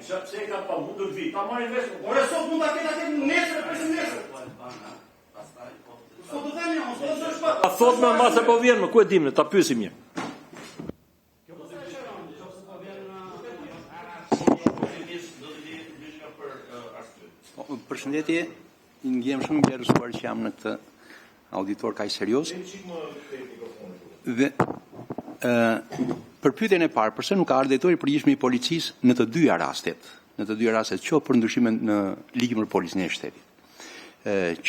Pse ka pa mundur vi? Ta marrin vesh. Ore sot mund ta ketë atë nesër, presim nesër. Sot do themi, mos do të shpat. A thot më mas apo vjen më, ku e dim ne, ta pyesim mirë. Përshëndetje, ndjem shumë i vlerësuar që jam në këtë auditor kaq serioz. Dhe për pyetjen e parë, pse nuk ka ardhur drejtori i përgjithshëm i policisë në të dyja rastet? Në të dyja rastet, qoftë për ndryshimin në ligjin për policinë e shtetit,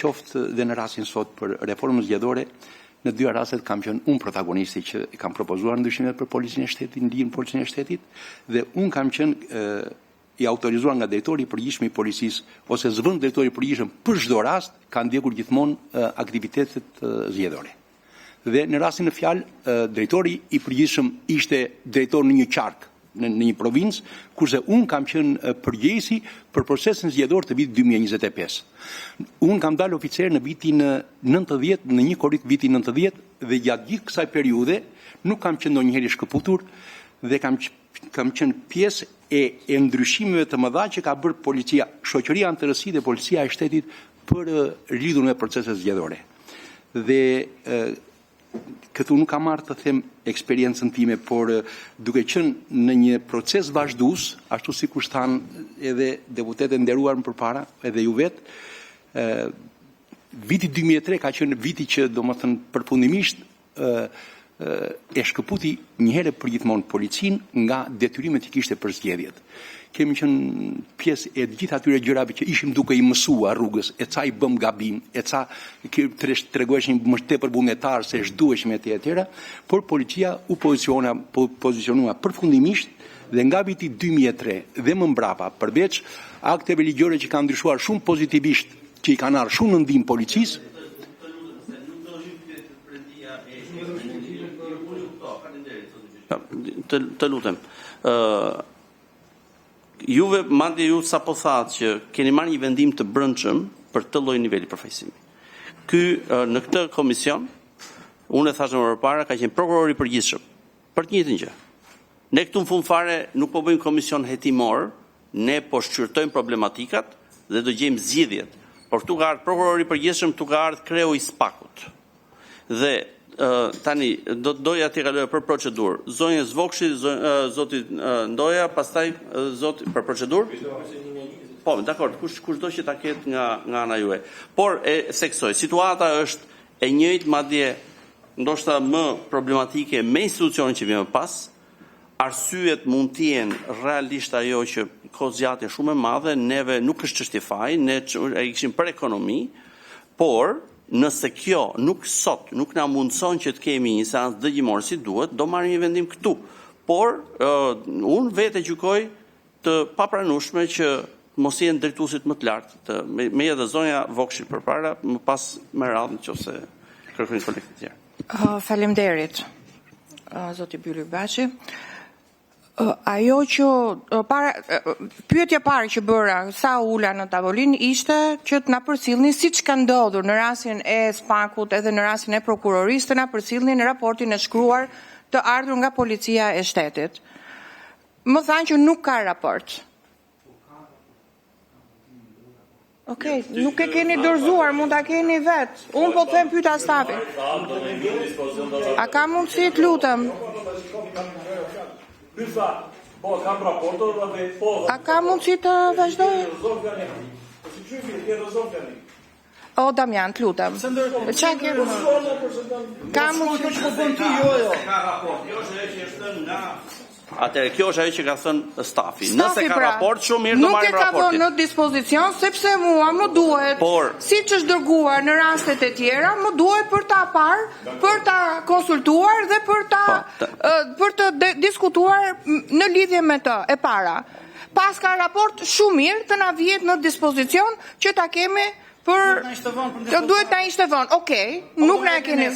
qoftë dhe në rastin sot për reformën zgjedhore, në dyja rastet kam qenë unë protagonisti që kam propozuar ndryshimet për policinë e shtetit, në ligjin për policinë e shtetit, dhe unë kam qenë i autorizuar nga drejtori i përgjithshëm i policisë ose zëvendës drejtori i përgjithshëm për çdo rast ka ndjekur gjithmonë aktivitetet zgjedhore. Dhe në rastin në fjalë, drejtori i përgjithshëm ishte drejtor në një qark, në një provincë, kurse unë kam qenë përgjegjësi për procesin zgjedhor të vitit 2025. Unë kam dalë oficer në vitin 90, në një korrik vitin 90, dhe gjatë gjithë kësaj periudhe nuk kam qenë ndonjëherë i shkëputur dhe kam qenë pjesë e ndryshimeve të mëdha që ka bërë policia, shoqëria antërësi dhe policia e shtetit për lidhur me proceset zgjedhore. Dhe këtu nuk kam marrë të them eksperiencën time, por duke qenë në një proces vazhdues, ashtu sikur thanë edhe deputetët nderuar më përpara, edhe ju vetë, viti 2003 ka qenë viti që domethënë përfundimisht e shkëputi një herë për gjithmonë policinë nga detyrimet që kishte për zgjedhjet. Kemi qenë pjesë e gjithë atyre gjërave që ishim duke i mësuar rrugës, e ca i bëm gabim, e ca tregueshim më tepër vullnetar se ç'duheshim etj etj, por policia u pozicionua përfundimisht dhe nga viti 2003 dhe më mbrapa, përveç akteve ligjore që kanë ndryshuar shumë pozitivisht, që i kanë ardhur shumë në ndihmë policisë. Të lutem. Juve, madje ju sa po thatë që keni marrë një vendim të brendshëm për të lloj niveli përfaqësimi. Në këtë komision, unë e thash më përpara, ka qenë prokurori i përgjithshëm për të njëjtën gjë. Ne këtu në fund fare nuk po bëjmë komision hetimor, ne po shqyrtojmë problematikat dhe do gjejmë zgjidhjet. Por këtu ka ardhur prokurori i përgjithshëm, këtu ka ardhur kreu i SPAK-ut. Dhe tani doja t'i kaloj për procedurë. Zonja Zvokshi, zoti Ndoja, pastaj zoti për procedurë. Po, dakor, kushdo që ta ketë nga ana juaj. Por e theksoj, situata është e njëjtë, madje ndoshta më problematike me institucionin që vjen më pas. Arsyet mund të jenë realisht ajo që kohë zgjatje shumë e madhe, neve nuk është çështje faji, ne e kishim për ekonomi, por nëse kjo nuk na mundson që të kemi një seancë dëgjimore si duhet, do marrim një vendim këtu. Por unë vetë gjykoj të papranueshme që mos jenë drejtuesit më të lartë, me edhe zonja Vokshi përpara, më pas me radhë nëse kërkojnë kolegët e tjerë. Faleminderit, zoti Byli Bashi. Ajo që pyetja parë që bëra sa ula në tavolinë ishte që të na përcjellni siç ka ndodhur në rastin e SPAK-ut edhe në rastin e prokurorisë, të na përcjellni në raportin e shkruar të ardhur nga policia e shtetit. Më thanë që nuk ka raport. Okej, nuk e keni dorëzuar, mund ta keni vetë. Unë po them pyeta stafin. A ka mundësi, të lutem? A ka mundësi të vazhdoj? O, Damian, të lutem. Qa ke? Ka mundësi që po ti, jo. Atëherë, kjo është ajo që ka thënë stafi. Nëse ka raport, shumë mirë do marrim raportin. Nuk e ka vënë në dispozicion, sepse mua më duhet, siç është dërguar në rastet e tjera, më duhet për ta parë, për ta konsultuar dhe për të diskutuar në lidhje me të e para. Pas ka raport shumë mirë të na vihet në dispozicion që ta kemi për duhet na ishte vënë. Okej, nuk na e keni.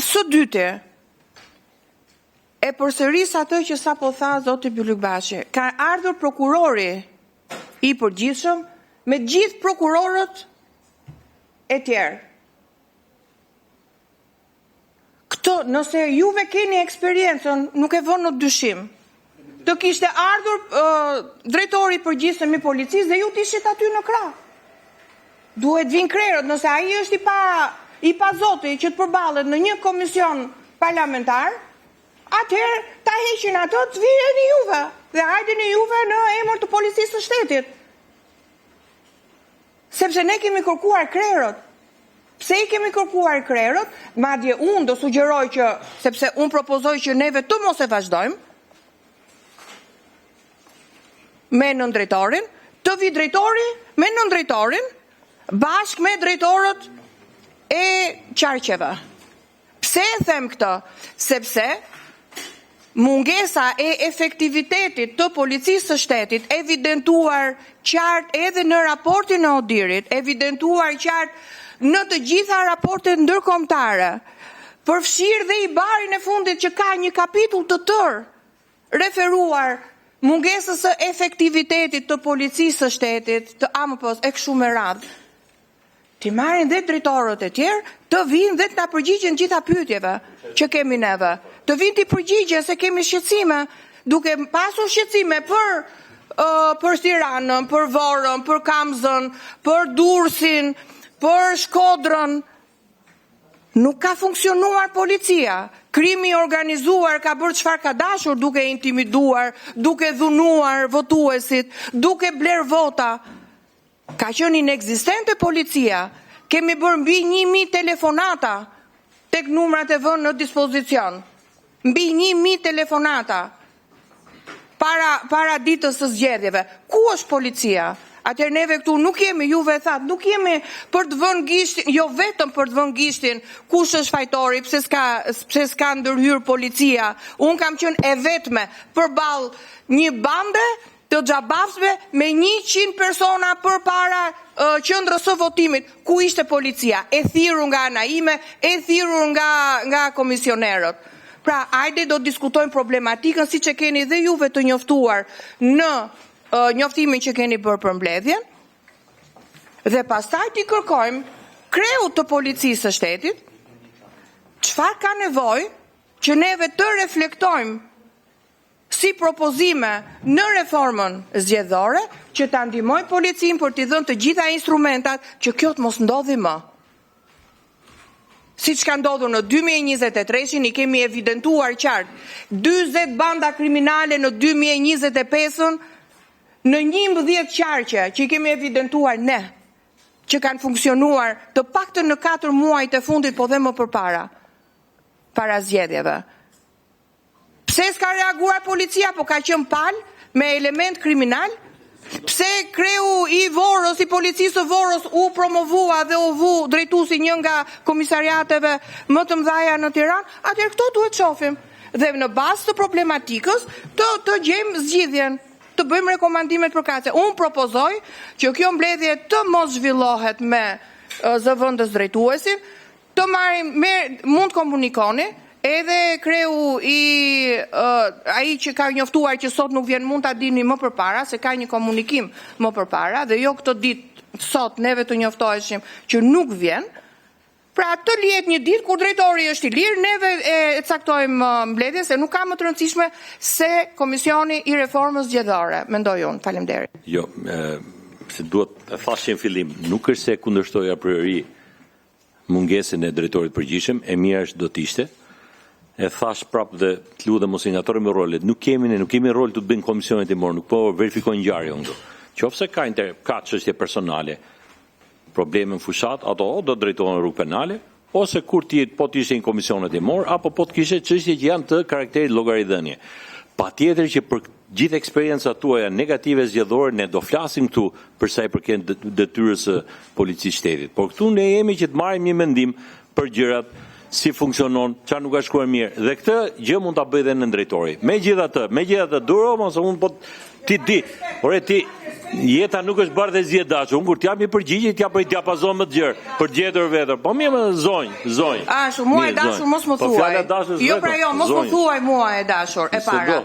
Së dyti, e përsëris atë që sa po tha zoti Byli Bashi. Ka ardhur prokurori i përgjithshëm me gjithë prokurorët e tjerë. Këtë, nëse juve keni eksperiencën, nuk e vënë në dyshim. të kishte ardhur drejtori i përgjithshëm i policisë dhe ju të ishit aty në krah. Duhet vinë krerët, nëse ai është i pa zoti që të përballet në një komision parlamentar, atëherë ta heqin ato të vijeni juve dhe hajdeni juve në emër të policisë së shtetit. Sepse ne kemi kërkuar krerët. Pse i kemi kërkuar krerët? Madje unë do sugjeroj që, sepse unë propozoj që neve të mos e vazhdojmë me nëndrejtorin, të vi drejtori me nëndrejtorin, bashkë me drejtorët e qarqeve. Pse e them këtë? Sepse mungesa e efektivitetit të policisë së shtetit, evidentuar qartë edhe në raportin e Odirit, evidentuar qartë në të gjitha raportet ndërkombëtare, përfshirë dhe i barin e fundit që ka një kapitull të tërë referuar mungesës së efektivitetit të policisë së shtetit, të AMP-s e kështu me radhë. Ti marrin dhe drejtorët e tjerë, të vinë dhe të na përgjigjen gjitha pyetjeve që kemi neve. Të vinë të përgjigjen se kemi shqetësime, duke pasur shqetësime për Tiranën, për Vorën, për Kamzën, për Durrësin, për Shkodrën. Nuk ka funksionuar policia. Krimi organizuar ka bërë çfarë ka dashur, duke intimiduar, duke dhunuar votuesit, duke bler vota. Ka qenë inekzistente policia. Kemi bërë mbi 1000 telefonata tek numrat e vënë në dispozicion. Mbi 1000 telefonata para ditës së zgjedhjeve. Ku është policia? Atëherë neve këtu nuk jemi, juve e thatë, nuk jemi për të vënë gishtin, jo vetëm për të vënë gishtin kush është fajtori, pse s'ka ndërhyr policia. Unë kam qenë e vetme përballë një bande të xhabafësve me 100 persona përpara qendrës së votimit. Ku ishte policia? E thirrur nga ana ime, e thirrur nga komisionerët. Pra, hajde do diskutojmë problematikën siç e keni dhe juve të njoftuar në njoftimin që keni bërë për mbledhjen, dhe pastaj t'i kërkojmë kreut të policisë së shtetit, çfarë ka nevojë që neve të reflektojmë si propozime në reformën zgjedhore, që ta ndihmoj policinë për t'i dhënë të gjitha instrumentat që kjo të mos ndodhi më. Siç ka ndodhur në 2023, i kemi evidentuar qartë 40 banda kriminale në 2025-ën, në 11 qarqe që i kemi evidentuar ne, që kanë funksionuar të paktën në 4 muajt e fundit, po dhe më përpara, para zgjedhjeve. Pse s'ka reaguar policia, po ka qenë palë me element kriminal? Pse kreu i Vorës, i policisë së Vorës u promovua dhe u vu drejtuesi një nga komisariateve më të mëdha në Tiranë? Atëherë këto duhet shohim dhe në bazë të problematikës të gjejmë zgjidhjen, të bëjmë rekomandimet përkatëse. Unë propozoj që kjo mbledhje të mos zhvillohet me zëvendës drejtuesin, të marrim mund të komunikoni, edhe kreu ai që ka njoftuar që sot nuk vjen, mund ta dini më përpara se ka një komunikim më përpara dhe jo këtë ditë sot neve të njoftoheshim që nuk vjen. Pra të lihet një ditë kur drejtori është i lirë, neve e caktojmë mbledhjen, se nuk ka më të rëndësishme se komisioni i reformës zgjedhore, mendoj unë. Faleminderit. Jo, se duhet të thashë në fillim, nuk është se kundërshtoj a priori mungesën e drejtorit përgjithshëm, e mira është do të ishte. E thash prapë dhe të lutem mos i ngatrojmë rolet. Nuk kemi rol të bëjmë komisionet e morë, nuk po verifikojnë ngjarje këtu. Qofse ka çështje personale, probleme në fushat, ato do drejtohen rrugë penale, ose kur po t'ishte në komisionet e morë, apo po t'kishe çështje që janë të karakterit llogaridhënie. Patjetër që për gjithë eksperiencat tuaja negative zgjedhore ne do flasim këtu për sa i përket detyrës së policisë shtetit. Por këtu ne jemi që të marrim një mendim për gjërat, si funksionon, çfarë nuk ka shkuar mirë. Dhe këtë gjë mund ta bëj edhe në drejtori. Megjithatë, duro mos unë po ti jeta nuk është bardhë zgjedh dashur. Unë kur t'jap një përgjigje, t'jap për diapazon më të gjerë, për gjetur vetër. Po mirë më zonj. Mua e dashur mos më thuaj. Jo, pra jo, mos më thuaj mua e dashur, e para.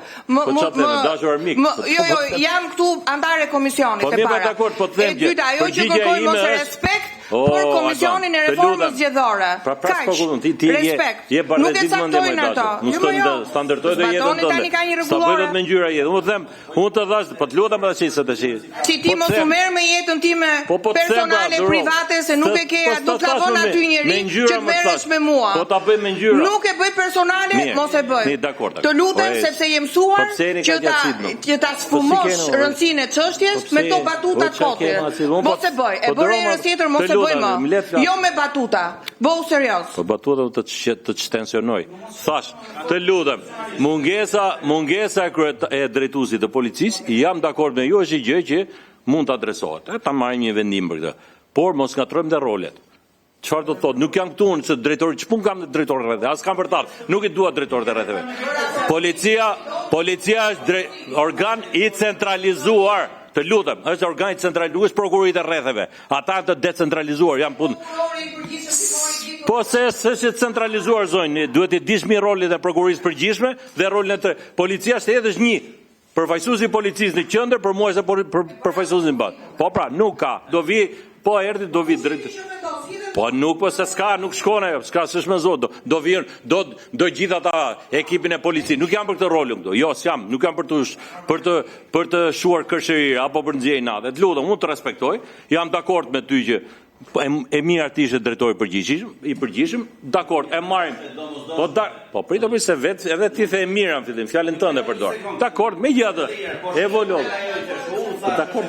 Jo, jam këtu antare komisionit e para. Po mirë, dakord, po të them gjë. E dyta, ajo që kërkoj mos respekt për Komisionin e Reformës Zgjedhore. Kaq. Respekt. Nuk e caktojnë ato. Standardoj dhe jetën tënde. Sa bëhet me ngjyra jetë. Unë të thash, po të lutem edhe çisë tash. Si ti mos u merr me jetën time personale private se nuk e ke, do të lavon aty njëri që të merresh me mua. Po ta bëj me ngjyra. Nuk e bëj personale, mos e bëj. Të lutem sepse je mësuar që ta sfumosh rëndësinë e çështjes me to batuta kote. Mos e bëj. E bëre herë tjetër, mos e bëj më. Jo me batuta. Bëu serioz. Po batuta të tensionoj. Thash, të lutem, mungesa e drejtuesit të policisë, jam dakord me ju, është gjë që mund të adresohet. Ta marrim një vendim për këtë. Por mos ngatrojmë dhe rolet. Çfarë do të thotë? Nuk jam këtu unë se drejtori, ç'pun kam drejtor rrethave. As kam për ta. Nuk i dua drejtorët e rrethave. Policia është organ i centralizuar. Të lutem, është organ i centralizuar, është prokurorit e rrethave. Ata të decentralizuar janë punë. Po se është centralizuar zonjë, duhet të dish mirë rolin e prokurorisë përgjithshme dhe rolin e policia është edhe një. Përfaqësuesi i policisë në qendër, për mua është përfaqësuesi në bash. Po pra, nuk ka. Do vi, po erdhi do vi drejt. Po nuk po se s'ka, nuk shkon ajo, s'ka s'është me zot. Do vjen, do gjithë ata ekipin e policisë. Nuk jam për këtë rolin këtu. Jo, s'jam, nuk jam për të shuar kërshëri apo për nxjerrje natë. Të lutem, unë të respektoj. Jam dakord me ty që e mirë ti ishe drejtori i përgjithshëm, dakord, e marrim. Po pritëm se edhe ti the e mirë në fillim, fjalën tënde përdor. Dakord, megjithatë, evolon. Dakord.